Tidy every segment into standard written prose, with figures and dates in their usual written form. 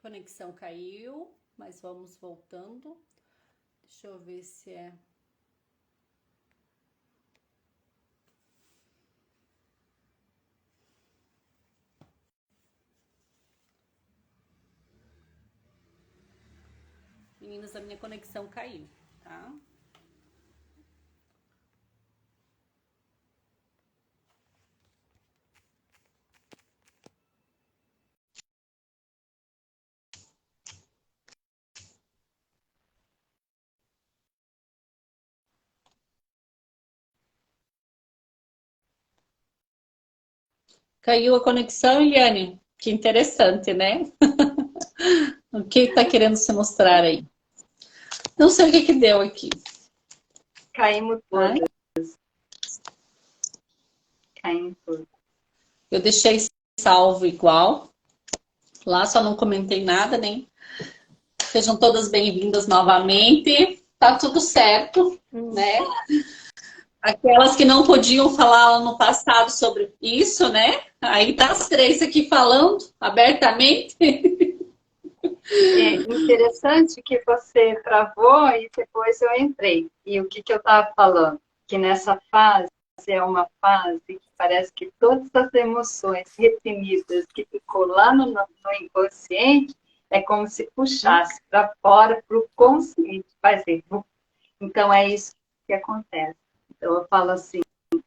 conexão caiu, mas vamos voltando. Deixa eu ver se é. Meninas, a minha conexão caiu, tá? Caiu a conexão, Eliane. Que interessante, né? O que está querendo se mostrar aí? Não sei o que deu aqui. Caímos todas. Caímos todas. Eu deixei salvo igual. Lá só não comentei nada, nem. Sejam todas bem-vindas novamente. Tá tudo certo, né? Aquelas que não podiam falar no passado sobre isso, né? Aí tá as três aqui falando abertamente. É interessante que você travou e depois eu entrei. E o que eu estava falando? Que nessa fase é uma fase que parece que todas as emoções reprimidas que ficou lá no inconsciente é como se puxasse para fora, para o consciente fazer. Então é isso que acontece. Então eu falo assim,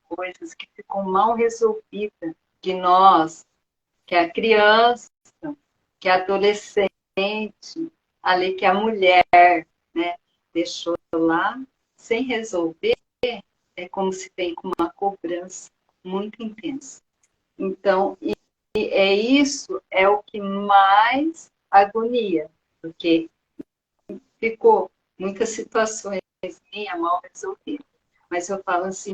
coisas que ficam mal resolvidas, que nós, que a criança, que a adolescente, ali que a mulher, né, deixou lá sem resolver, é como se vem com uma cobrança muito intensa. Então, é isso é o que mais agonia, porque ficou muitas situações minha mal resolvidas. Mas eu falo assim,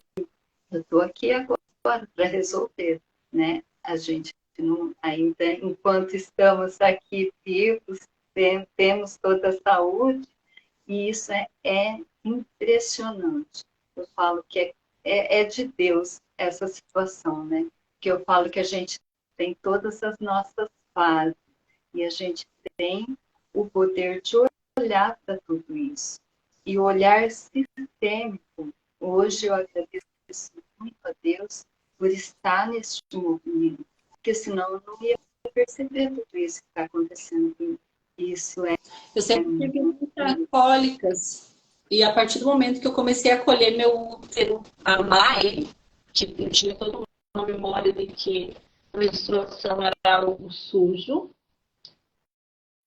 eu estou aqui agora para resolver, né? A gente não, ainda, enquanto estamos aqui vivos, temos toda a saúde, e isso é impressionante. Eu falo que é de Deus essa situação, né? Que eu falo que a gente tem todas as nossas fases, e a gente tem o poder de olhar para tudo isso. E o olhar sistêmico, hoje eu agradeço muito a Deus por estar neste movimento, porque senão eu não ia perceber tudo isso que está acontecendo comigo. Isso é. Eu sempre tive muitas cólicas. E a partir do momento que eu comecei a colher meu útero, amar ele, que eu tinha toda uma memória de que a menstruação era algo sujo.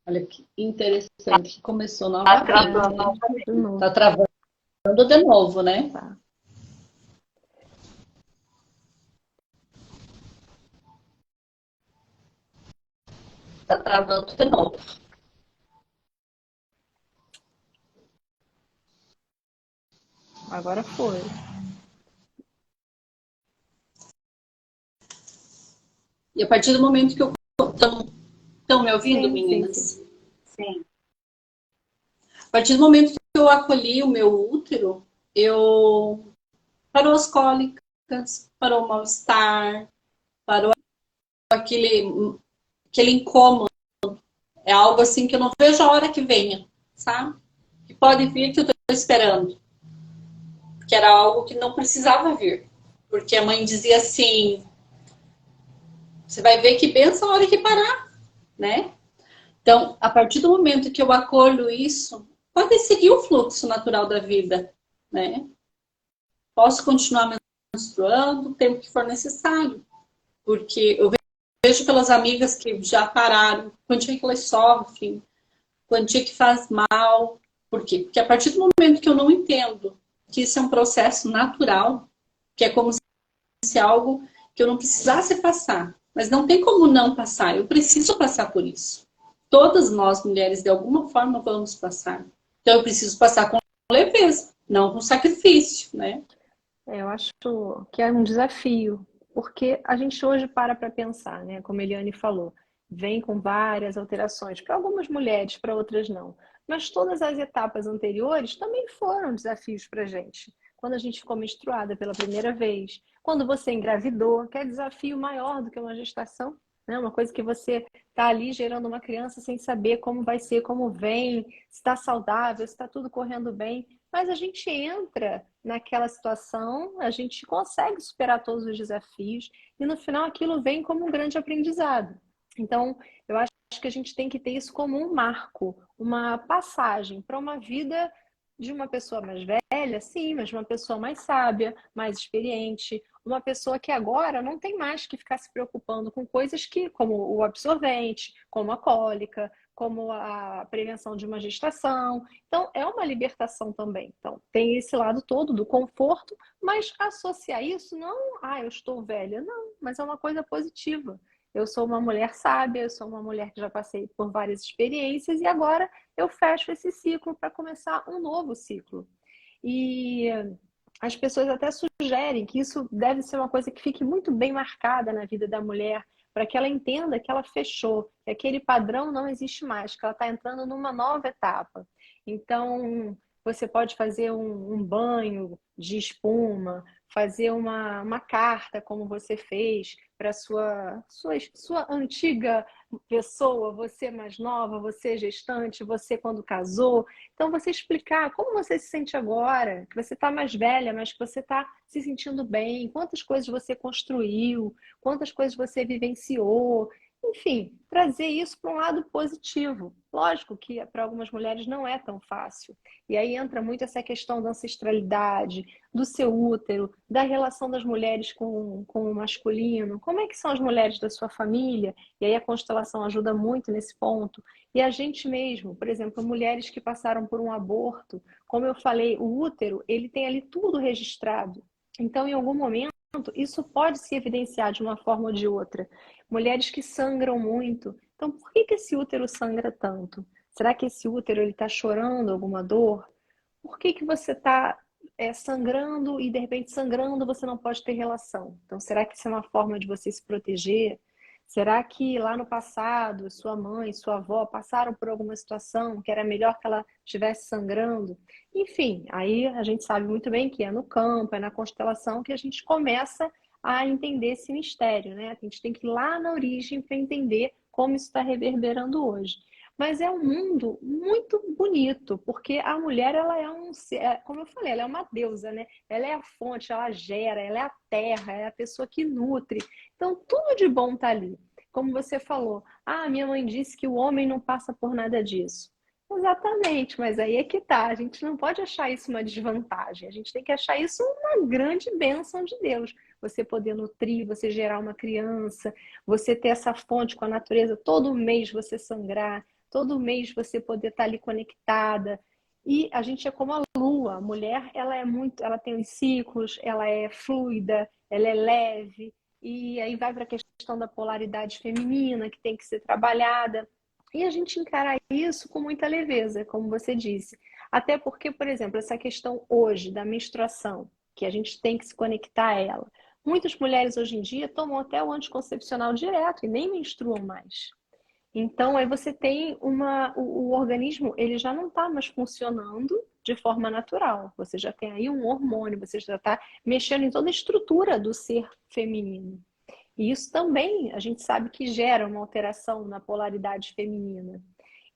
Olha que interessante, que começou novamente. Tá travando de novo, né? Tá. Tá travando de novo. Agora foi. E a partir do momento que eu... Estão me ouvindo, Sim, meninas? Sim. A partir do momento que eu acolhi o meu útero, eu... Parou as cólicas, parou o mal-estar, parou aquele incômodo. É algo assim que eu não vejo a hora que venha, sabe? Que pode vir que eu tô esperando. Que era algo que não precisava vir. Porque a mãe dizia assim, você vai ver que benção a hora que parar, né? Então, a partir do momento que eu acolho isso, pode seguir o fluxo natural da vida, né? Posso continuar menstruando o tempo que for necessário. Porque eu vejo pelas amigas que já pararam, quantia que elas sofrem, quantia que faz mal. Por quê? Porque a partir do momento que eu não entendo que isso é um processo natural, que é como se algo que eu não precisasse passar, mas não tem como não passar, eu preciso passar por isso. Todas nós, mulheres, de alguma forma vamos passar. Então eu preciso passar com leveza, não com sacrifício, né? Eu acho que é um desafio, porque a gente hoje para pensar, né? Como a Eliane falou, vem com várias alterações, para algumas mulheres, para outras não. Mas todas as etapas anteriores também foram desafios para a gente. Quando a gente ficou menstruada pela primeira vez, quando você engravidou, que é desafio maior do que uma gestação, né? Uma coisa que você está ali gerando uma criança sem saber como vai ser, como vem, se está saudável, se está tudo correndo bem. Mas a gente entra naquela situação, a gente consegue superar todos os desafios e no final aquilo vem como um grande aprendizado. Então, eu acho que a gente tem que ter isso como um marco, uma passagem para uma vida de uma pessoa mais velha, sim, mas uma pessoa mais sábia, mais experiente, uma pessoa que agora não tem mais que ficar se preocupando com coisas que, como o absorvente, como a cólica, como a prevenção de uma gestação. Então, é uma libertação também. Então, tem esse lado todo do conforto, mas associar isso não, eu estou velha, não, mas é uma coisa positiva. Eu sou uma mulher sábia, eu sou uma mulher que já passei por várias experiências e agora eu fecho esse ciclo para começar um novo ciclo. E as pessoas até sugerem que isso deve ser uma coisa que fique muito bem marcada na vida da mulher, para que ela entenda que ela fechou, que aquele padrão não existe mais, que ela está entrando numa nova etapa. Então, você pode fazer um banho de espuma, fazer uma carta, como você fez, para sua antiga pessoa, você mais nova, você gestante, você quando casou. Então, você explicar como você se sente agora, que você está mais velha, mas que você está se sentindo bem, quantas coisas você construiu, quantas coisas você vivenciou. Enfim, trazer isso para um lado positivo. Lógico que para algumas mulheres não é tão fácil. E aí entra muito essa questão da ancestralidade, do seu útero, da relação das mulheres com o masculino. Como é que são as mulheres da sua família? E aí a constelação ajuda muito nesse ponto. E a gente mesmo, por exemplo, mulheres que passaram por um aborto, como eu falei, o útero, ele tem ali tudo registrado. Então, em algum momento, isso pode se evidenciar de uma forma ou de outra. Mulheres que sangram muito. Então, por que esse útero sangra tanto? Será que esse útero está chorando alguma dor? Por que você está sangrando e, de repente, sangrando você não pode ter relação? Então, será que isso é uma forma de você se proteger? Será que lá no passado, sua mãe, sua avó passaram por alguma situação que era melhor que ela estivesse sangrando? Enfim, aí a gente sabe muito bem que é no campo, é na constelação que a gente começa a entender esse mistério, né? A gente tem que ir lá na origem para entender como isso está reverberando hoje. Mas é um mundo muito bonito, porque a mulher, ela é como eu falei, ela é uma deusa, né? Ela é a fonte, ela gera, ela é a terra, é a pessoa que nutre. Então, tudo de bom tá ali. Como você falou, minha mãe disse que o homem não passa por nada disso. Exatamente, mas aí é que tá. A gente não pode achar isso uma desvantagem. A gente tem que achar isso uma grande bênção de Deus. Você poder nutrir, você gerar uma criança, você ter essa fonte com a natureza, todo mês você sangrar, todo mês você poder estar ali conectada. E a gente é como a lua. A mulher, ela tem os ciclos, ela é fluida, ela é leve. E aí vai para a questão da polaridade feminina, que tem que ser trabalhada. E a gente encara isso com muita leveza, como você disse. Até porque, por exemplo, essa questão hoje da menstruação, que a gente tem que se conectar a ela. Muitas mulheres hoje em dia tomam até o anticoncepcional direto e nem menstruam mais. Então, aí você tem o organismo, ele já não está mais funcionando de forma natural. Você já tem aí um hormônio, você já está mexendo em toda a estrutura do ser feminino. E isso também, a gente sabe que gera uma alteração na polaridade feminina.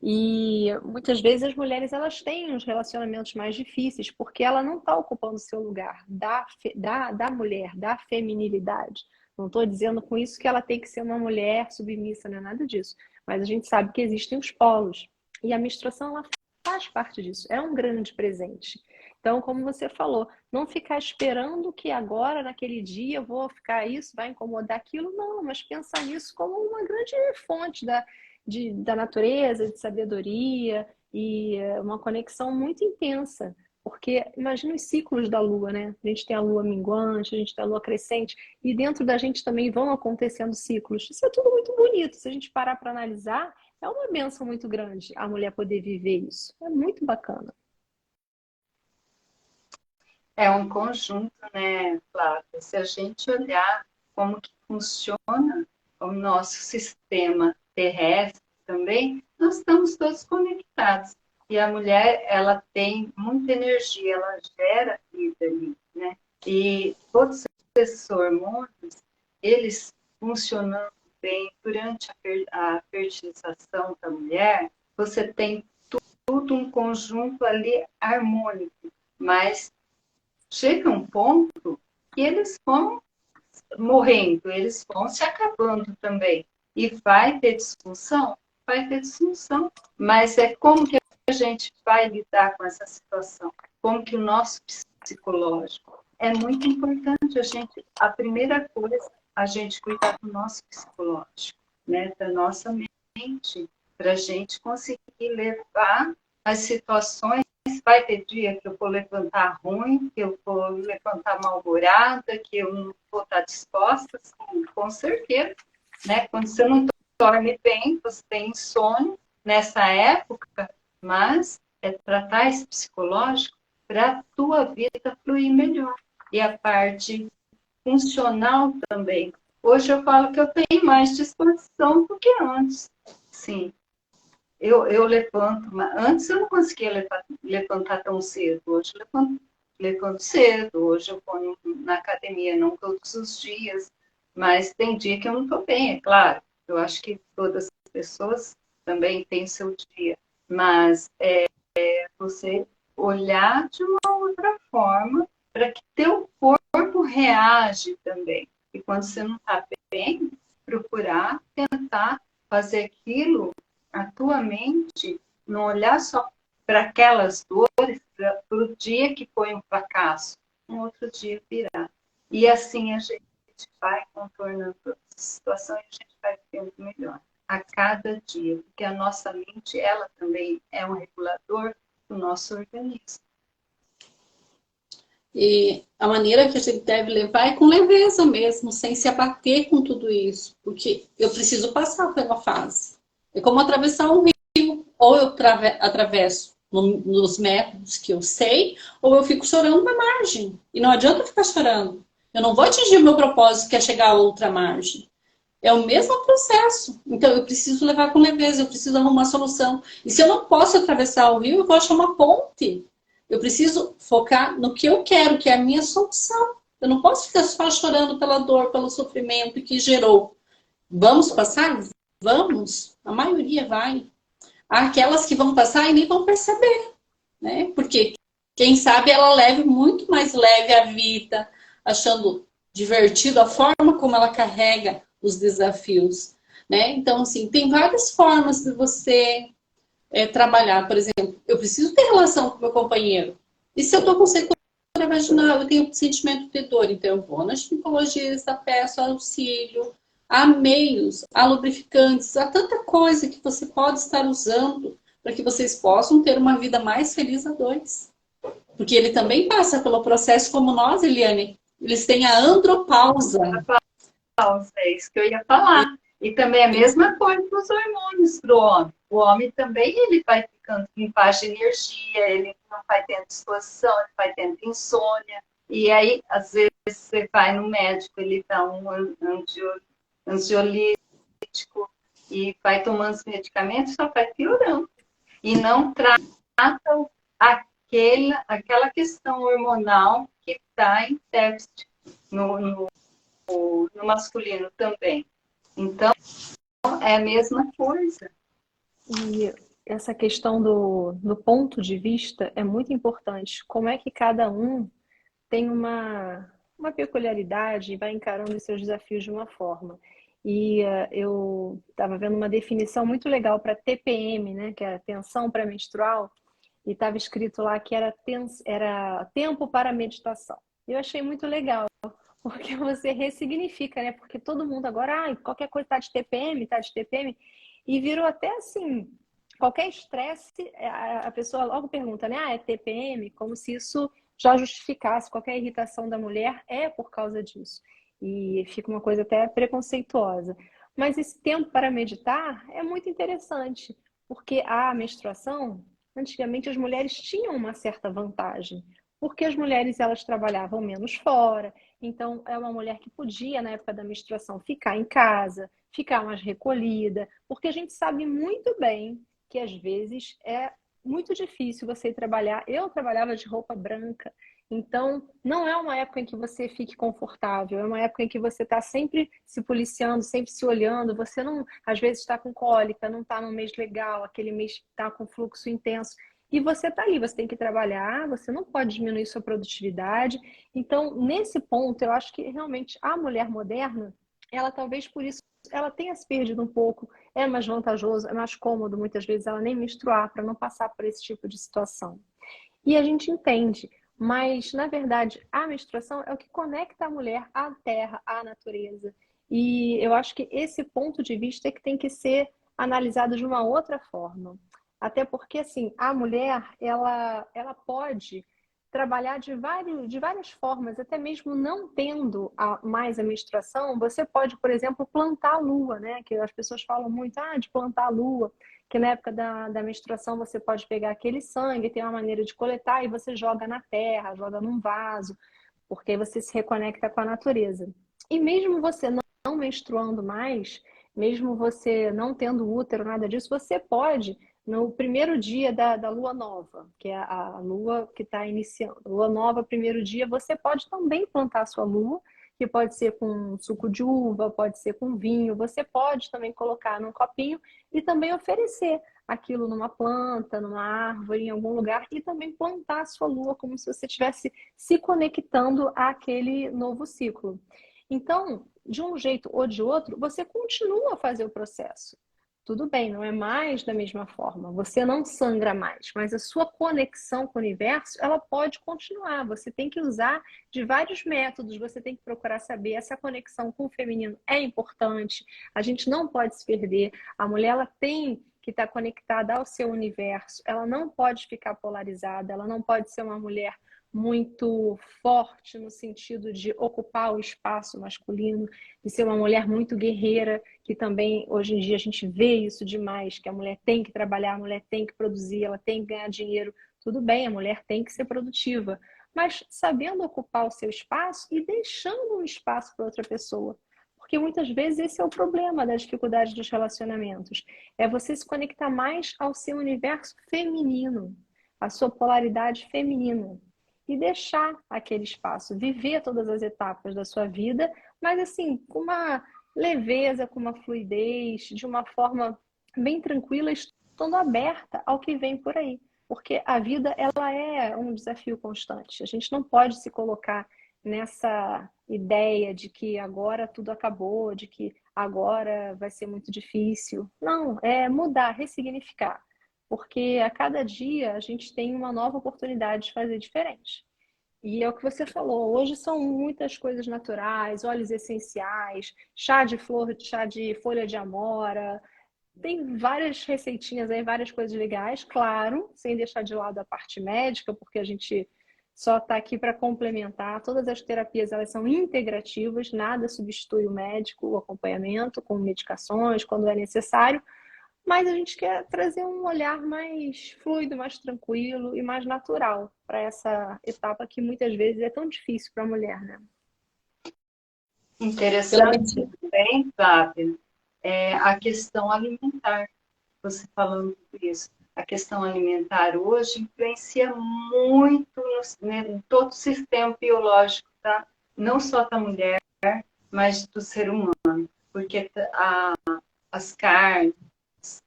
E muitas vezes as mulheres elas têm os relacionamentos mais difíceis porque ela não está ocupando o seu lugar da mulher, da feminilidade. Não estou dizendo com isso que ela tem que ser uma mulher submissa, não é nada disso. Mas a gente sabe que existem os polos. E a menstruação ela faz parte disso, é um grande presente. Então, como você falou, não ficar esperando que agora, naquele dia, eu vou ficar isso, vai incomodar aquilo, não, mas pensar nisso como uma grande fonte da natureza, de sabedoria e uma conexão muito intensa. Porque imagina os ciclos da lua, né? A gente tem a lua minguante, a gente tem a lua crescente, e dentro da gente também vão acontecendo ciclos. Isso é tudo muito bonito. Se a gente parar para analisar, é uma bênção muito grande a mulher poder viver isso. É muito bacana. É um conjunto, né, Flávia? Se a gente olhar como que funciona o nosso sistema terrestre também, nós estamos todos conectados. E a mulher, ela tem muita energia, ela gera vida ali, né? E todos esses hormônios, eles funcionando também, durante a fertilização da mulher, você tem tudo um conjunto ali harmônico, mas chega um ponto que eles vão morrendo, eles vão se acabando também. E vai ter disfunção? Vai ter disfunção. Mas é como que a gente vai lidar com essa situação? Como que o nosso psicológico? É muito importante a primeira coisa, a gente cuidar do nosso psicológico, né? Da nossa mente, para a gente conseguir levar as situações. Vai ter dia que eu vou levantar ruim, que eu vou levantar mal-humorada, que eu não vou estar disposta, sim, com certeza. Né? Quando você não dorme bem, você tem insônia nessa época, mas é tratar esse psicológico para a tua vida fluir melhor. E a parte funcional também. Hoje eu falo que eu tenho mais disposição do que antes. Sim. Eu levanto, mas antes eu não conseguia levantar tão cedo. Hoje eu levanto cedo, hoje eu vou na academia, não todos os dias, mas tem dia que eu não estou bem, é claro. Eu acho que todas as pessoas também têm seu dia, mas você olhar de uma outra forma para que teu corpo reage também. E quando você não está bem, procurar tentar fazer aquilo, a tua mente, não olhar só para aquelas dores, para o dia que foi um fracasso, um outro dia virá. E assim a gente vai contornando toda a situação e a gente vai ficando melhor a cada dia, porque a nossa mente, ela também é um regulador do nosso organismo. E a maneira que a gente deve levar é com leveza mesmo, sem se abater com tudo isso, porque eu preciso passar pela fase. É como atravessar um rio, ou eu atravesso nos métodos que eu sei, ou eu fico chorando na margem. E não adianta ficar chorando. Eu não vou atingir o meu propósito, que é chegar a outra margem. É o mesmo processo. Então, eu preciso levar com leveza, eu preciso arrumar uma solução. E se eu não posso atravessar o rio, eu vou achar uma ponte. Eu preciso focar no que eu quero, que é a minha solução. Eu não posso ficar só chorando pela dor, pelo sofrimento que gerou. Vamos passar? Vamos. A maioria vai. Há aquelas que vão passar e nem vão perceber, né? Porque quem sabe ela leve muito mais leve a vida, achando divertido a forma como ela carrega os desafios, né? Então, assim, tem várias formas de você trabalhar. Por exemplo, eu preciso ter relação com o meu companheiro. E se eu estou com secura vaginal, eu tenho sentimento de dor, então eu vou na ginecologista, peço auxílio, há meios, há lubrificantes, há tanta coisa que você pode estar usando para que vocês possam ter uma vida mais feliz a dois. Porque ele também passa pelo processo como nós, Eliane. Eles têm a andropausa. É isso que eu ia falar. E também a mesma coisa para os hormônios para o homem. O homem também ele vai ficando em baixa energia, ele não vai tendo disposição, ele vai tendo insônia. E aí, às vezes, você vai no médico, ele dá um ansiolítico e vai tomando os medicamentos, só vai piorando. E não trata aquela questão hormonal que está em déficit no masculino também. Então, é a mesma coisa. E essa questão do ponto de vista é muito importante. Como é que cada um tem uma peculiaridade e vai encarando os seus desafios de uma forma. E eu estava vendo uma definição muito legal para TPM, né, que é a tensão pré-menstrual, e estava escrito lá que era tempo para meditação. Eu achei muito legal, porque você ressignifica, né? Porque todo mundo agora, qualquer coisa tá de TPM, e virou até assim, qualquer estresse, a pessoa logo pergunta, né? É TPM? Como se isso já justificasse qualquer irritação da mulher, é por causa disso. E fica uma coisa até preconceituosa. Mas esse tempo para meditar é muito interessante, porque a menstruação, antigamente as mulheres tinham uma certa vantagem, porque as mulheres elas trabalhavam menos fora, então é uma mulher que podia, na época da menstruação, ficar em casa, ficar mais recolhida, porque a gente sabe muito bem que às vezes é muito difícil você ir trabalhar. Eu trabalhava de roupa branca, Então, não é uma época em que você fique confortável, é uma época em que você está sempre se policiando, sempre se olhando. Você não, às vezes, está com cólica, não está num mês legal, aquele mês está com fluxo intenso. E você está ali, você tem que trabalhar, você não pode diminuir sua produtividade. Então, nesse ponto, eu acho que realmente a mulher moderna, ela talvez por isso ela tenha se perdido um pouco, é mais vantajoso, é mais cômodo muitas vezes ela nem menstruar para não passar por esse tipo de situação. E a gente entende, mas na verdade a menstruação é o que conecta a mulher à terra, à natureza. E eu acho que esse ponto de vista é que tem que ser analisado de uma outra forma. Até porque assim, a mulher, ela pode trabalhar de várias formas, até mesmo não tendo mais a menstruação, você pode, por exemplo, plantar a lua, né? Que as pessoas falam muito de plantar a lua, que na época da menstruação você pode pegar aquele sangue, tem uma maneira de coletar e você joga na terra, joga num vaso, porque aí você se reconecta com a natureza. E mesmo você não menstruando mais, mesmo você não tendo útero, nada disso, você pode, no primeiro dia da lua nova, que é a lua que está iniciando, lua nova, primeiro dia, você pode também plantar a sua lua, que pode ser com suco de uva, pode ser com vinho, você pode também colocar num copinho e também oferecer aquilo numa planta, numa árvore, em algum lugar, e também plantar a sua lua como se você estivesse se conectando àquele novo ciclo. Então, de um jeito ou de outro, você continua a fazer o processo. Tudo bem, não é mais da mesma forma, você não sangra mais, mas a sua conexão com o universo, ela pode continuar. Você tem que usar de vários métodos, você tem que procurar saber essa conexão com o feminino é importante, a gente não pode se perder. A mulher, ela tem que estar conectada ao seu universo, ela não pode ficar polarizada, ela não pode ser uma mulher muito forte no sentido de ocupar o espaço masculino, de ser uma mulher muito guerreira, que também hoje em dia a gente vê isso demais, que a mulher tem que trabalhar, a mulher tem que produzir, ela tem que ganhar dinheiro. Tudo bem, a mulher tem que ser produtiva, mas sabendo ocupar o seu espaço e deixando um espaço para outra pessoa. Porque muitas vezes esse é o problema da dificuldade dos relacionamentos. É você se conectar mais ao seu universo feminino, à sua polaridade feminina. E deixar aquele espaço, viver todas as etapas da sua vida, mas assim, com uma leveza, com uma fluidez, de uma forma bem tranquila, estando aberta ao que vem por aí. Porque a vida, ela é um desafio constante. A gente não pode se colocar nessa ideia de que agora tudo acabou, de que agora vai ser muito difícil. Não, é mudar, ressignificar. Porque a cada dia a gente tem uma nova oportunidade de fazer diferente. E é o que você falou, hoje são muitas coisas naturais, óleos essenciais, chá de flor, chá de folha de amora, tem várias receitinhas aí, várias coisas legais, claro, sem deixar de lado a parte médica, porque a gente só está aqui para complementar. Todas as terapias, elas são integrativas, nada substitui o médico, o acompanhamento com medicações, quando é necessário, mas a gente quer trazer um olhar mais fluido, mais tranquilo e mais natural para essa etapa que muitas vezes é tão difícil para a mulher, né? Interessante também, Fábio, é a questão alimentar. Você falando isso. A questão alimentar hoje influencia muito em todo o sistema biológico, tá? Não só da mulher, mas do ser humano. Porque as carnes,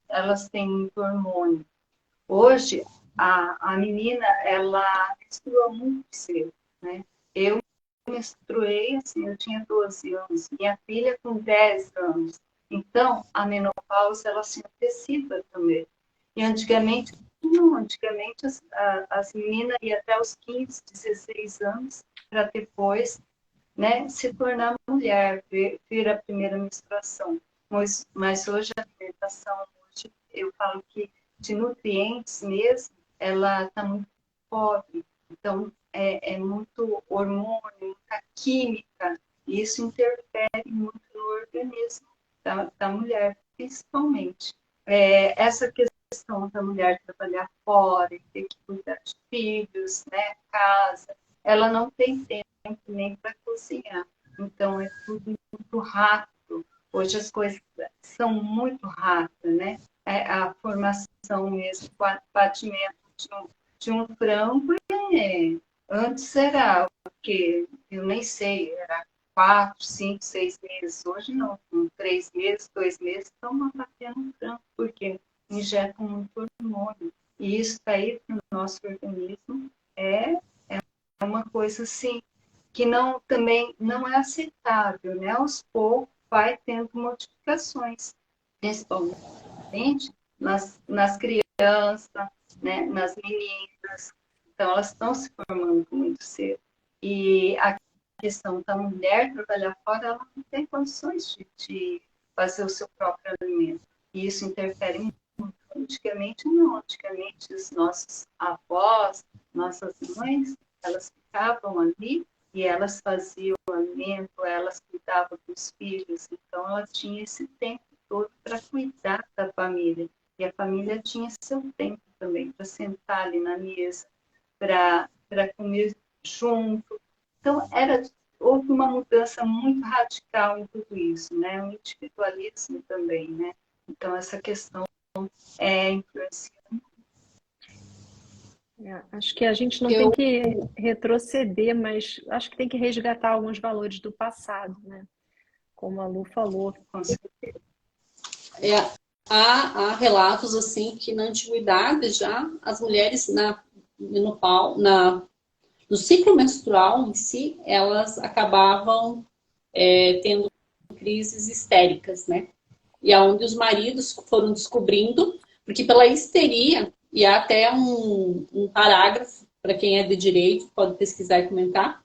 elas têm muito hormônio. Hoje, a menina, ela menstrua muito cedo, né? Eu menstruei, assim, eu tinha 12 anos, minha filha com 10 anos. Então, a menopausa, ela se antecipa também. E antigamente, não, antigamente as meninas iam até os 15, 16 anos, para depois, né, se tornar mulher, vir a primeira menstruação. Mas hoje a alimentação, hoje, eu falo que de nutrientes mesmo, ela está muito pobre. Então, é muito hormônio, muita química, e isso interfere muito no organismo da mulher, principalmente. Essa questão da mulher trabalhar fora, e ter que cuidar de filhos, né, casa, ela não tem tempo nem para cozinhar. Então, é tudo muito rápido. Hoje as coisas são muito rápidas, né? A formação mesmo, o batimento de um frango Antes era o quê? Eu nem sei, era 4, 5, 6 meses. Hoje não, com 3 meses, 2 meses, estão batendo frango, porque injetam muito hormônio. E isso aí para o nosso organismo é uma coisa assim que não também não é aceitável, né? Aos poucos vai tendo modificações, principalmente nas crianças, né? Nas meninas. Então elas estão se formando muito cedo. E a questão da mulher trabalhar fora, ela não tem condições de fazer o seu próprio alimento. E isso interfere muito. Antigamente não, antigamente os nossos avós, nossas mães, elas ficavam ali e elas faziam o alimento, elas cuidavam dos filhos, então elas tinham esse tempo todo para cuidar da família. E a família tinha seu tempo também para sentar ali na mesa, para comer junto. Então, houve uma mudança muito radical em tudo isso, né? O individualismo também, né? Então, essa questão influencia. Acho que a gente não tem Eu, que retroceder, mas acho que tem que resgatar alguns valores do passado, né? Como a Lu falou. é, há relatos assim que na antiguidade já as mulheres no ciclo menstrual em si, elas acabavam tendo crises histéricas, né? E aonde os maridos foram descobrindo, porque pela histeria, e há até um parágrafo, para quem é de direito, pode pesquisar e comentar,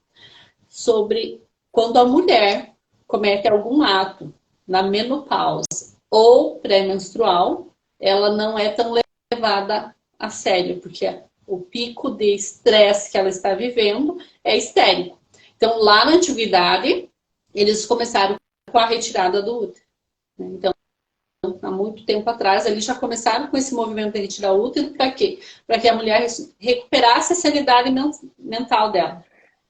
sobre quando a mulher comete algum ato na menopausa ou pré-menstrual, ela não é tão levada a sério, porque o pico de estresse que ela está vivendo é histérico. Então, lá na antiguidade, eles começaram com a retirada do útero. Então, há muito tempo atrás, eles já começaram com esse movimento de retirar o útero, para quê? Para que a mulher recuperasse a sanidade mental dela.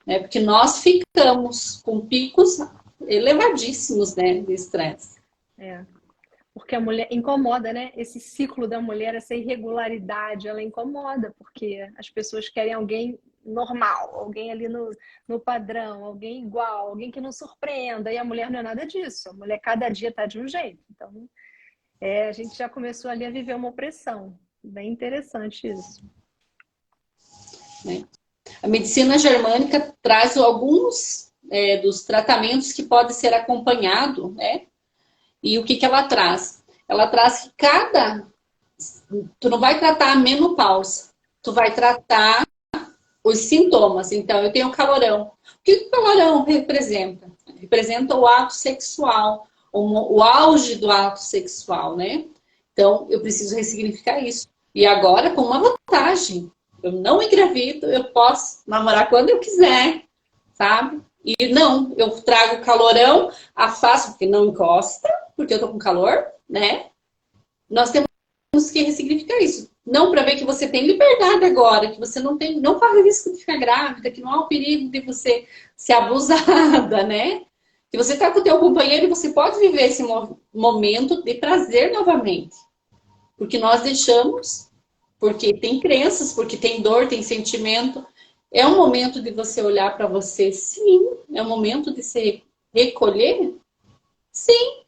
Né? Porque nós ficamos com picos elevadíssimos, né, de estresse. É, porque a mulher incomoda, né? Esse ciclo da mulher, essa irregularidade, ela incomoda, porque as pessoas querem alguém normal, alguém ali no padrão, alguém igual, alguém que não surpreenda. E a mulher não é nada disso. A mulher cada dia está de um jeito. Então, a gente já começou ali a viver uma opressão. Bem interessante isso. Né? A medicina germânica traz alguns dos tratamentos que podem ser acompanhados, né? E o que ela traz? Ela traz que tu não vai tratar a menopausa, tu vai tratar os sintomas. Então, eu tenho calorão. O que o calorão representa? Representa o ato sexual, o auge do ato sexual, né? Então, eu preciso ressignificar isso. E agora, com uma vantagem, eu não engravido, eu posso namorar quando eu quiser, sabe? E não, eu trago calorão, afasto, porque não encosta, porque eu tô com calor, né? Nós temos que ressignificar isso. Não para ver que você tem liberdade agora, que você não corre o risco de ficar grávida, que não há o perigo de você ser abusada, né? Que você está com o teu companheiro e você pode viver esse momento de prazer novamente. Porque nós deixamos, porque tem crenças, porque tem dor, tem sentimento. É um momento de você olhar para você, sim. É um momento de se recolher, sim.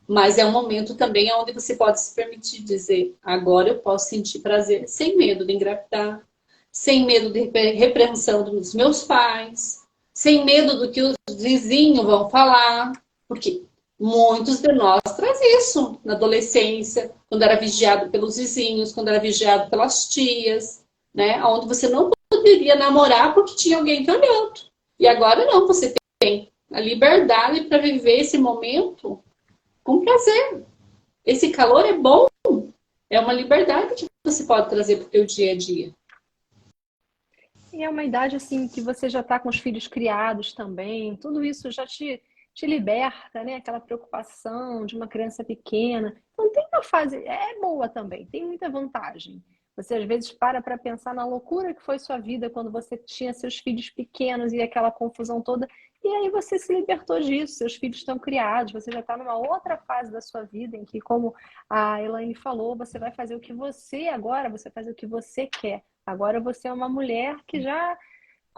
Mas é um momento também onde você pode se permitir dizer: agora eu posso sentir prazer sem medo de engravidar, sem medo de repreensão dos meus pais, sem medo do que os vizinhos vão falar, porque muitos de nós traz isso na adolescência, quando era vigiado pelos vizinhos, quando era vigiado pelas tias, né? Onde você não poderia namorar porque tinha alguém te olhando. E agora não, você tem a liberdade para viver esse momento com prazer. Esse calor é bom, é uma liberdade que você pode trazer para o teu dia a dia. E é uma idade assim que você já está com os filhos criados também, tudo isso já te liberta, né? Aquela preocupação de uma criança pequena. Então tem uma fase, é boa também, tem muita vantagem. Você às vezes para pensar na loucura que foi sua vida quando você tinha seus filhos pequenos e aquela confusão toda. E aí você se libertou disso, seus filhos estão criados, você já está numa outra fase da sua vida em que, como a Elaine falou, você vai fazer o que você agora, você vai fazer o que você quer. Agora você é uma mulher que já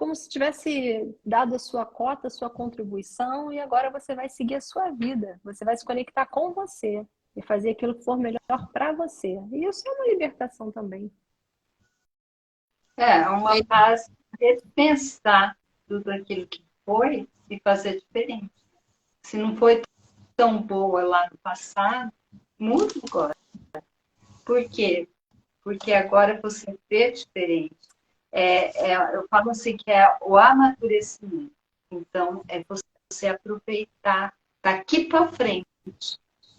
como se tivesse dado a sua cota, a sua contribuição, e agora você vai seguir a sua vida. Você vai se conectar com você e fazer aquilo que for melhor para você. E isso é uma libertação também. É uma fase de repensar tudo aquilo que foi e fazer diferente. Se não foi tão boa lá no passado, muda agora. Por quê? Porque agora você vê diferente. Eu falo assim que é o amadurecimento. Então, é você aproveitar daqui para frente.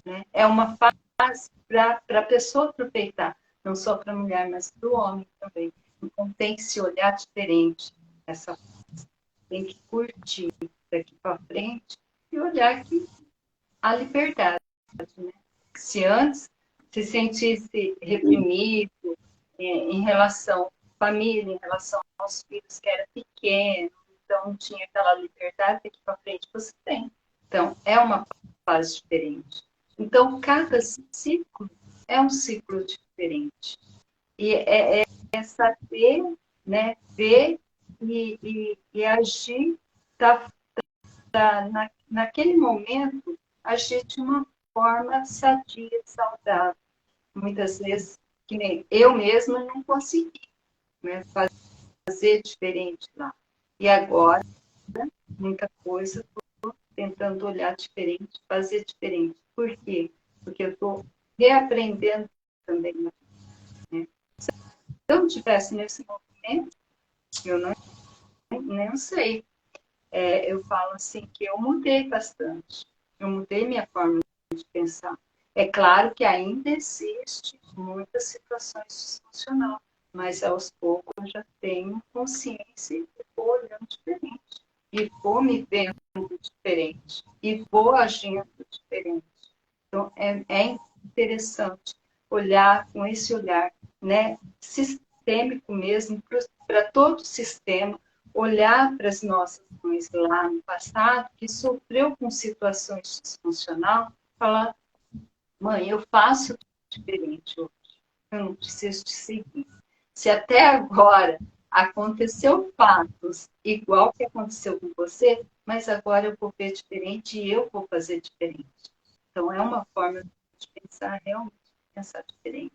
Né? É uma fase para a pessoa aproveitar, não só para a mulher, mas para o homem também. Então, tem que se olhar diferente. Essa fase. Tem que curtir daqui para frente e olhar que há liberdade. Né? Se antes se sentisse reprimido em relação à família, em relação aos filhos que era pequeno, então não tinha aquela liberdade, daqui para frente você tem. Então, é uma fase diferente. Então, cada ciclo é um ciclo diferente. E é saber, né, ver e agir naquele momento, agir de uma forma sadia, saudável. Muitas vezes, que nem eu mesma não consegui, né, fazer diferente lá. E agora, muita coisa, estou tentando olhar diferente, fazer diferente. Por quê? Porque eu estou reaprendendo também. Né? Se eu não estivesse nesse movimento, eu não sei. Eu falo assim que eu mudei bastante. Eu mudei minha forma de pensar. É claro que ainda existe muitas situações disfuncionais, mas aos poucos eu já tenho consciência e vou olhando diferente. E vou me vendo diferente. E vou agindo diferente. Então, é interessante olhar com esse olhar, né, sistêmico mesmo, para todo o sistema, olhar para as nossas mães lá no passado, que sofreu com situações disfuncionais, falar, mãe, eu faço diferente hoje, eu não preciso te seguir. Se até agora aconteceu fatos igual que aconteceu com você, mas agora eu vou ver diferente e eu vou fazer diferente. Então, é uma forma de pensar, realmente, pensar diferente.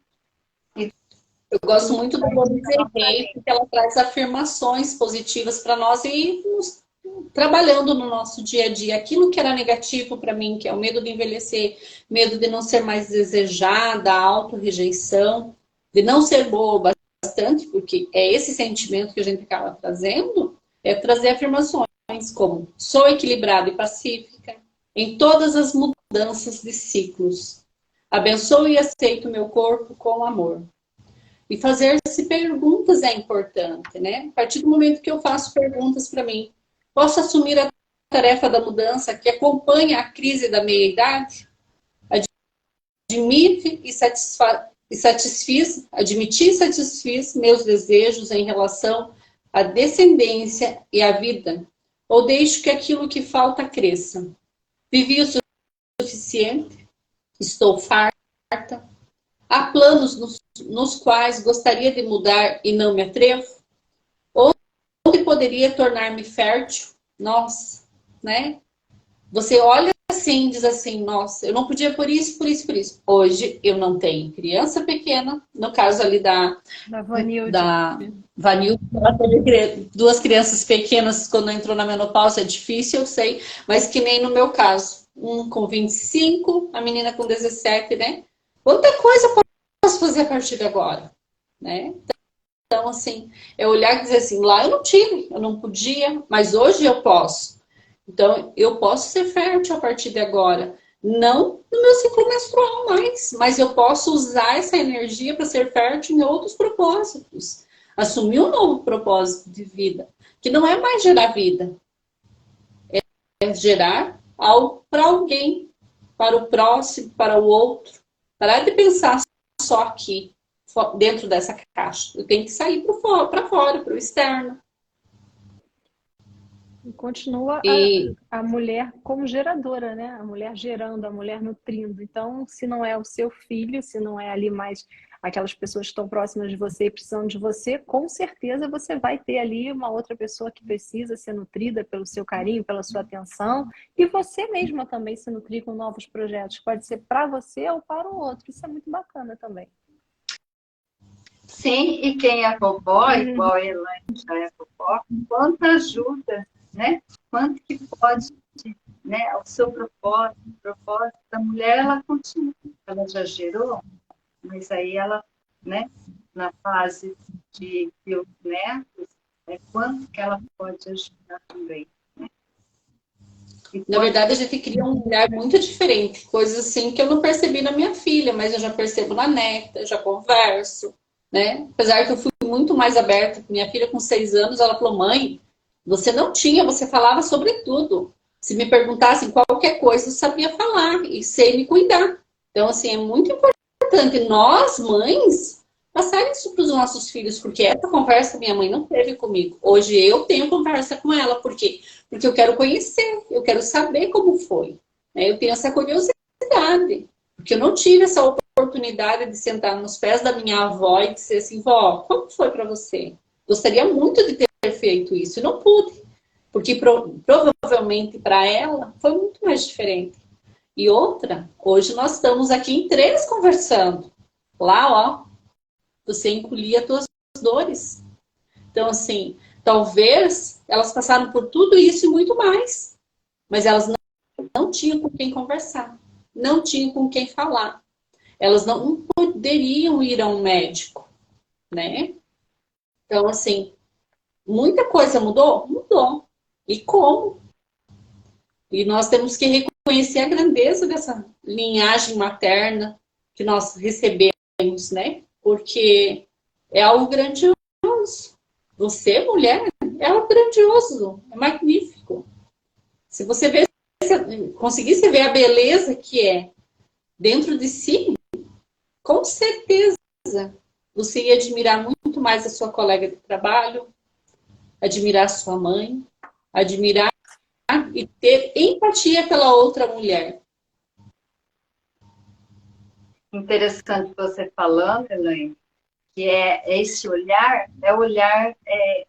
Eu gosto muito da Louise Hay, porque ela traz afirmações positivas para nós e nos trabalhando no nosso dia a dia. Aquilo que era negativo para mim, que é o medo de envelhecer, medo de não ser mais desejada, a autorrejeição, de não ser boa bastante, porque é esse sentimento que a gente acaba trazendo, é trazer afirmações como sou equilibrada e pacífica em todas as mudanças de ciclos. Abençoo e aceito meu corpo com amor. E fazer-se perguntas é importante, né? A partir do momento que eu faço perguntas para mim, posso assumir a tarefa da mudança que acompanha a crise da meia-idade? Admitir e satisfiz meus desejos em relação à descendência e à vida? Ou deixo que aquilo que falta cresça? Vivi o suficiente? Estou farta? Há planos nos quais gostaria de mudar e não me atrevo? Onde poderia tornar-me fértil? Nossa, né? Você olha assim e diz assim, nossa, eu não podia por isso, por isso, por isso. Hoje eu não tenho criança pequena, no caso ali da Vanilde, ela teve duas crianças pequenas quando entrou na menopausa, é difícil, eu sei, mas que nem no meu caso. Um com 25, a menina com 17, né? Quanta coisa posso fazer a partir de agora, né? Então, assim, é olhar e dizer assim, lá eu não tive, eu não podia, mas hoje eu posso. Então, eu posso ser fértil a partir de agora. Não no meu ciclo menstrual mais, mas eu posso usar essa energia para ser fértil em outros propósitos. Assumir um novo propósito de vida, que não é mais gerar vida, é gerar algo para alguém, para o próximo, para o outro. Parar de pensar só aqui, dentro dessa caixa. Eu tenho que sair para fora, para o externo. E continua E a mulher como geradora, né? A mulher gerando, a mulher nutrindo. Então, se não é o seu filho, se não é ali mais aquelas pessoas que estão próximas de você e precisam de você, com certeza você vai ter ali uma outra pessoa que precisa ser nutrida pelo seu carinho, pela sua atenção, e você mesma também se nutrir com novos projetos. Pode ser para você ou para o outro. Isso é muito bacana também. Sim, e quem é vovó, Uhum. igual a Elaine já é vovó, quanto ajuda, né? Quanto que pode, né? O seu propósito, o propósito da mulher, ela continua. Ela já gerou, mas aí ela, né? Na fase de ter os netos, quanto que ela pode ajudar também. Né? E na verdade, a gente cria um olhar muito diferente. Coisas assim que eu não percebi na minha filha, mas eu já percebo na neta, já converso, né? Apesar que eu fui muito mais aberta. Minha filha, com 6 anos, ela falou: mãe, você não tinha, você falava sobre tudo. Se me perguntassem qualquer coisa, eu sabia falar e sei me cuidar. Então, assim, é muito importante nós, mães, passar isso para os nossos filhos, porque essa conversa minha mãe não teve comigo. Hoje eu tenho conversa com ela, por quê? Porque eu quero conhecer, eu quero saber como foi. Né? Eu tenho essa curiosidade, porque eu não tive essa oportunidade de sentar nos pés da minha avó e dizer assim: vó, como foi para você? Gostaria muito de ter feito isso e não pude, porque provavelmente para ela foi muito mais diferente. E outra, hoje nós estamos aqui em 3 conversando. Lá, ó, você engolia as tuas dores. Então, assim, talvez elas passaram por tudo isso e muito mais, mas elas não tinham com quem conversar, não tinham com quem falar. Elas não poderiam ir a um médico, né? Então, assim, muita coisa mudou? Mudou. E como? E nós temos que reconhecer a grandeza dessa linhagem materna que nós recebemos, né? Porque é algo grandioso. Você, mulher, é algo grandioso, é magnífico. Se você vê, se conseguisse ver a beleza que é dentro de si, com certeza você ia admirar muito mais a sua colega de trabalho, admirar a sua mãe, admirar e ter empatia pela outra mulher. interessante você falando, Elaine, que é esse olhar,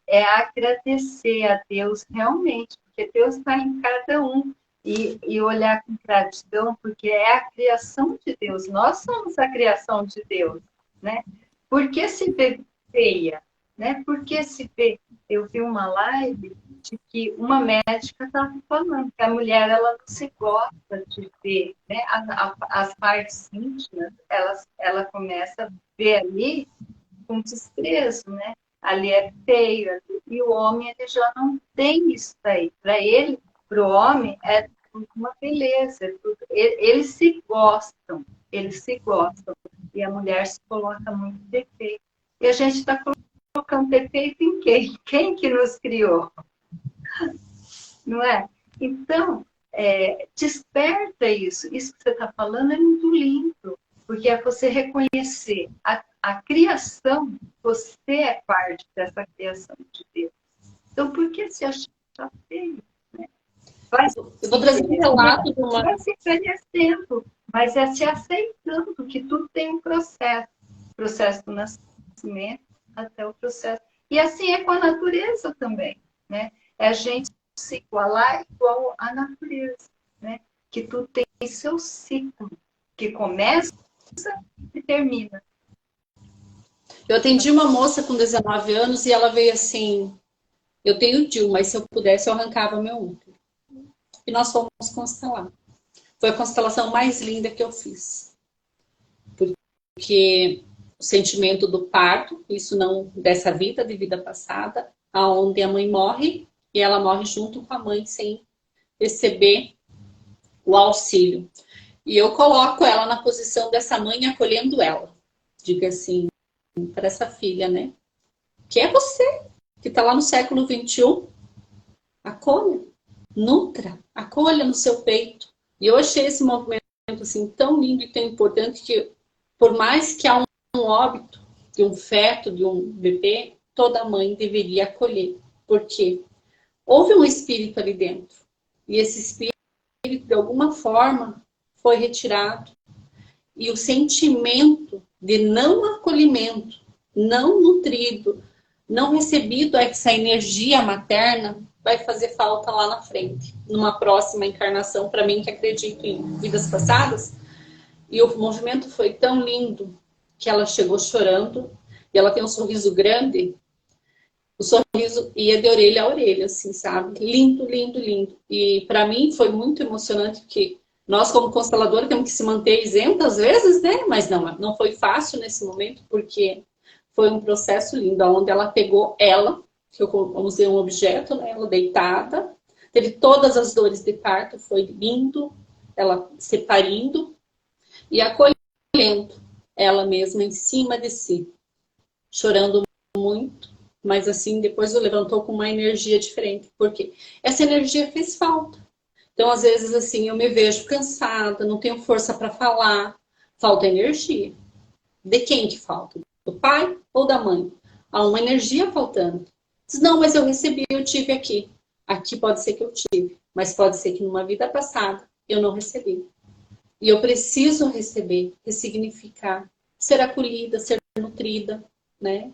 agradecer a Deus realmente, porque Deus está em cada um, e olhar com gratidão, porque é a criação de Deus, nós somos a criação de Deus, né? Por que se vê feia, né? Por que se vê, eu vi uma live de que uma médica estava falando que a mulher ela não se gosta de ver, né? As partes íntimas, ela começa a ver ali com desprezo, né? Ali é feio, e o homem ele já não tem isso daí. Para ele, para o homem, é tudo uma beleza. Eles se gostam. E a mulher se coloca muito defeito. E a gente está colocando defeito em quem? Quem que nos criou? Não é? Então, desperta isso. Isso que você está falando é muito lindo, porque é você reconhecer a criação, você é parte dessa criação de Deus. Então, por que se achar feio? Né? Eu vou trazer um relato de uma... Vai se conhecendo, mas é se aceitando que tudo tem um processo. O processo do nascimento até o processo. E assim é com a natureza também, né? É a gente se igualar igual à natureza, né? Que tudo tem seu ciclo, que começa e termina. Eu atendi uma moça com 19 anos e ela veio assim: eu tenho DIU, mas se eu pudesse eu arrancava meu útero. E nós fomos constelar. Foi a constelação mais linda que eu fiz. Porque o sentimento do parto, isso não dessa vida, de vida passada, aonde a mãe morre e ela morre junto com a mãe sem receber o auxílio. E eu coloco ela na posição dessa mãe acolhendo ela. Diga assim, para essa filha, né? Que é você, que está lá no século XXI. Acolha, nutra, acolha no seu peito. E eu achei esse movimento assim, tão lindo e tão importante que, por mais que há um óbito de um feto, de um bebê, toda mãe deveria acolher. Por quê? houve um espírito ali dentro. E esse espírito, de alguma forma, foi retirado. E o sentimento de não acolhimento, não nutrido, não recebido essa energia materna, vai fazer falta lá na frente, numa próxima encarnação, para mim que acredito em vidas passadas. E o movimento foi tão lindo que ela chegou chorando, e ela tem um sorriso grande, o sorriso ia de orelha a orelha, assim, sabe? Lindo, lindo, lindo. E para mim foi muito emocionante, porque nós, como consteladora, temos que se manter isenta às vezes, né? Mas não foi fácil nesse momento, porque foi um processo lindo, onde ela pegou ela, que eu usei um objeto, né? Ela deitada, teve todas as dores de parto, foi lindo, ela se parindo e acolhendo ela mesma em cima de si, chorando muito, mas assim, depois levantou com uma energia diferente, porque essa energia fez falta. Então, às vezes, assim, eu me vejo cansada, não tenho força para falar, falta energia. De quem que falta? Do pai ou da mãe? Há uma energia faltando. Diz, não, mas eu recebi, eu tive aqui. Aqui pode ser que eu tive, mas pode ser que numa vida passada eu não recebi. E eu preciso receber, ressignificar, ser acolhida, ser nutrida, né?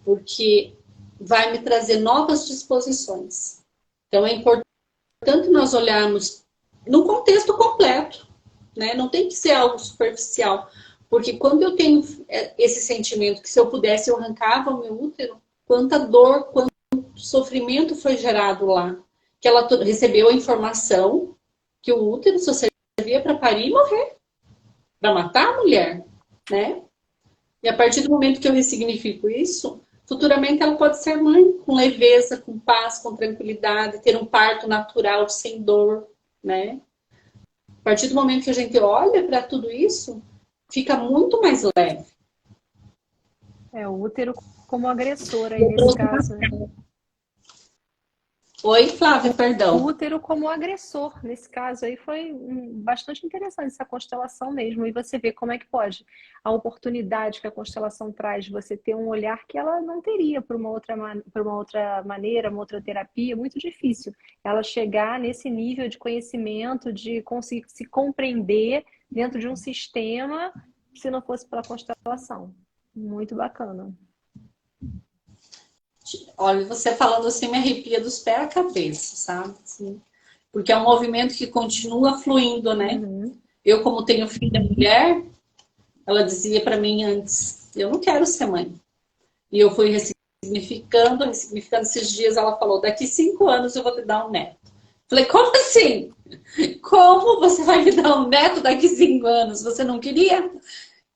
Porque vai me trazer novas disposições. Então, é importante nós olharmos no contexto completo, né? Não tem que ser algo superficial. Porque quando eu tenho esse sentimento que se eu pudesse eu arrancava o meu útero, quanta dor, quanto sofrimento foi gerado lá. Que ela recebeu a informação que o útero só servia para parir e morrer. Para matar a mulher, né? E a partir do momento que eu ressignifico isso, futuramente ela pode ser mãe com leveza, com paz, com tranquilidade, ter um parto natural, sem dor, né? A partir do momento que a gente olha para tudo isso, fica muito mais leve. É, o útero como agressor aí nesse caso, né? Oi, Flávia, O perdão. útero como agressor, nesse caso aí foi bastante interessante essa constelação mesmo. E você vê como é que pode. A oportunidade que a constelação traz de você ter um olhar que ela não teria para uma outra maneira, uma outra terapia, muito difícil. Ela chegar nesse nível de conhecimento, de conseguir se compreender dentro de um sistema, se não fosse pela constelação. Muito bacana. Olha, você falando assim me arrepia dos pés à cabeça, sabe? Assim, porque é um movimento que continua fluindo, né? Uhum. Eu, como tenho filha mulher, ela dizia para mim antes, eu não quero ser mãe. E eu fui ressignificando esses dias, ela falou, daqui 5 anos eu vou te dar um neto. Falei, como assim? Como você vai me dar um neto daqui 5 anos? Você não queria?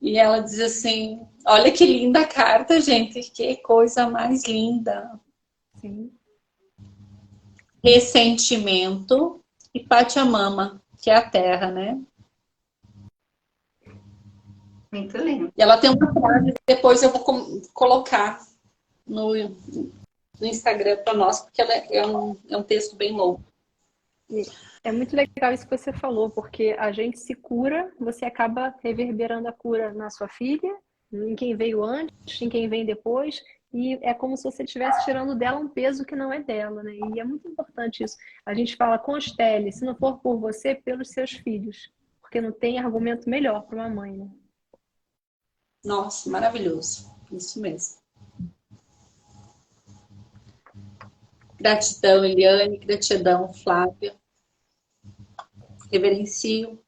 E ela diz assim, olha que linda carta, gente, que coisa mais linda. Sim. Ressentimento e Pachamama, que é a terra, né? Muito lindo. E ela tem uma frase, depois eu vou colocar no Instagram para nós, porque ela é um texto bem longo. É muito legal isso que você falou, porque a gente se cura, você acaba reverberando a cura na sua filha, em quem veio antes, em quem vem depois, e é como se você estivesse tirando dela um peso que não é dela, né? E é muito importante isso. A gente fala, constele, se não for por você, pelos seus filhos, porque não tem argumento melhor para uma mãe, né? Nossa, maravilhoso. Isso mesmo. Gratidão, Eliane, gratidão, Flávia. Reverencio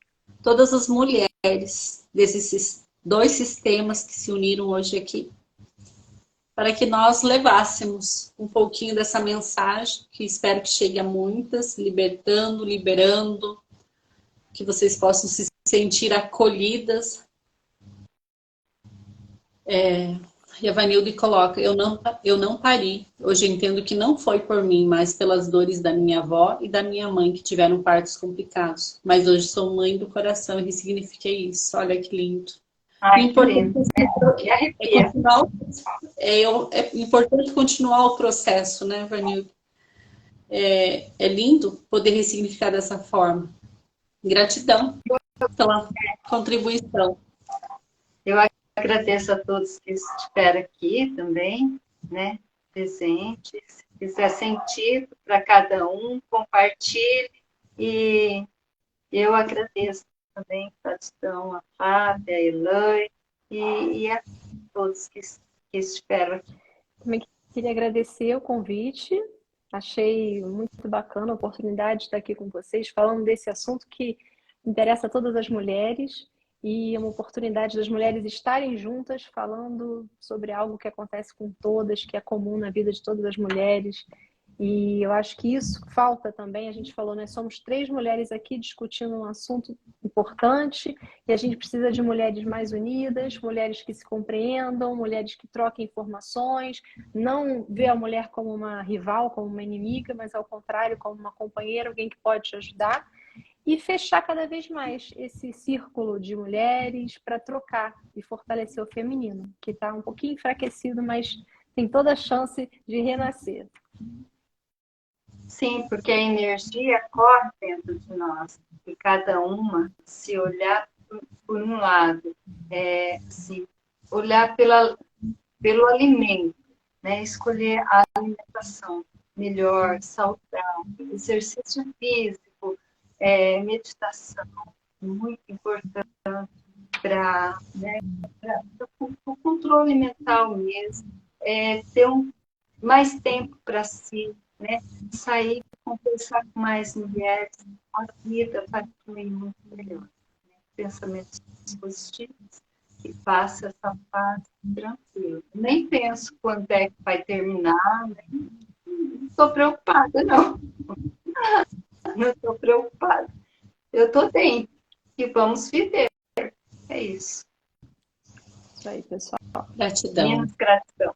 todas as mulheres desses 2 sistemas que se uniram hoje aqui, para que nós levássemos um pouquinho dessa mensagem, que espero que chegue a muitas, libertando, liberando, que vocês possam se sentir acolhidas. E a Vanilde coloca, eu não pari. Hoje eu entendo que não foi por mim, mas pelas dores da minha avó e da minha mãe, que tiveram partos complicados. Mas hoje sou mãe do coração e ressignifiquei isso. Olha que lindo. Ai, que lindo. Que arrepia. É importante continuar o processo, né, Vanilde? É lindo poder ressignificar dessa forma. Gratidão pela contribuição. Eu agradeço a todos que estiveram aqui também, né, presentes. fizer sentido para cada um, compartilhe. E eu agradeço também a gratidão a Fábia, a Elaine e a todos que estiveram aqui. Também queria agradecer o convite. Achei muito bacana a oportunidade de estar aqui com vocês, falando desse assunto que interessa a todas as mulheres e é uma oportunidade das mulheres estarem juntas falando sobre algo que acontece com todas, que é comum na vida de todas as mulheres. E eu acho que isso falta também. A gente falou, nós somos 3 mulheres aqui discutindo um assunto importante e a gente precisa de mulheres mais unidas, mulheres que se compreendam, mulheres que troquem informações, não ver a mulher como uma rival, como uma inimiga, mas ao contrário, como uma companheira, alguém que pode te ajudar. E fechar cada vez mais esse círculo de mulheres para trocar e fortalecer o feminino, que está um pouquinho enfraquecido, mas tem toda a chance de renascer. Sim, porque a energia corre dentro de nós. E cada uma, se olhar por um lado, se olhar pelo alimento, né? Escolher a alimentação melhor, saudável, exercício físico, meditação, muito importante para o controle mental mesmo, ter mais tempo para si, né? Sair, conversar com mais mulheres, a vida vai fluir muito melhor. Né? Pensamentos positivos, que passa essa fase tranquila. Nem penso quando é que vai terminar, né? Não estou preocupada, não. Não estou preocupada. Eu estou dentro e vamos viver. É isso. Isso aí, pessoal. Gratidão. Menos gratidão.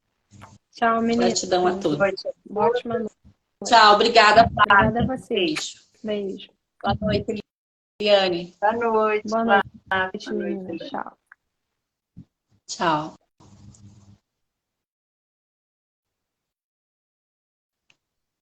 Tchau, meninas. Gratidão a todos. Ótima noite. Tchau, obrigada, Flávia. Obrigada a vocês. Beijo. Beijo. Boa noite, Eliane. Boa noite. Boa noite, Boa noite, meninas. Tchau. Tchau.